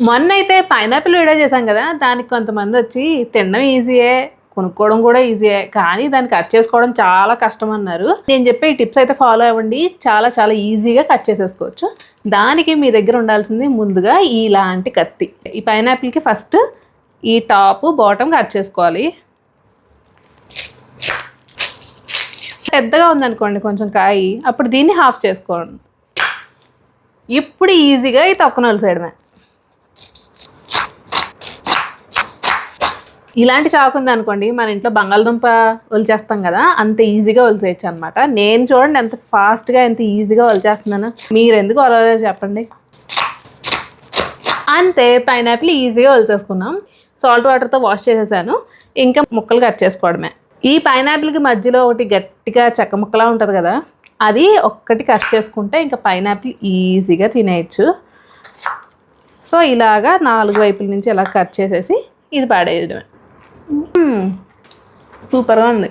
మొన్న అయితే pineapple video చేశాం కదా, దానికి కొంతమంది వచ్చి తినడం ఈజీయే, కొనుక్కోవడం కూడా ఈజీయే, కానీ దాన్ని కట్ చేసుకోవడం చాలా కష్టం అన్నారు. నేను చెప్పే ఈ టిప్స్ అయితే ఫాలో అవ్వండి, చాలా చాలా ఈజీగా కట్ చేసేసుకోవచ్చు. దానికి మీ దగ్గర ఉండాల్సింది ముందుగా ఇలాంటి కత్తి. ఈ పైనాపిల్కి ఫస్ట్ ఈ టాప్ బాటమ్ కట్ చేసుకోవాలి. పెద్దగా ఉందనుకోండి కొంచెం కాయి, అప్పుడు దీన్ని హాఫ్ చేసుకోండి. ఇప్పుడు ఈజీగా ఈ తొక్కను వలిసేయడమే. ఇలాంటి చాకు ఉందనుకోండి, మన ఇంట్లో బంగాళదుంప ఒలిచేస్తాం కదా, అంత ఈజీగా ఒలిసేయచ్చు అనమాట. నేను చూడండి ఎంత ఫాస్ట్గా ఎంత ఈజీగా ఒలిచేస్తున్నాను. మీరు ఎందుకు ఒలలేదు చెప్పండి. అంతే, పైనాపిల్ ఈజీగా ఒలిచేసుకున్నాం. సాల్ట్ వాటర్తో వాష్ చేసేసాను. ఇంకా ముక్కలు కట్ చేసుకోవడమే. ఈ పైనాపిల్కి మధ్యలో ఒకటి గట్టిగా చెక్క ముక్కలా ఉంటుంది కదా, అది ఒక్కటి కట్ చేసుకుంటే ఇంకా పైనాపిల్ ఈజీగా తినేయచ్చు. సో ఇలాగా 4 వైపుల నుంచి ఇలా కట్ చేసేసి ఇది పాడేయడమే. సూపర్గా ఉంది.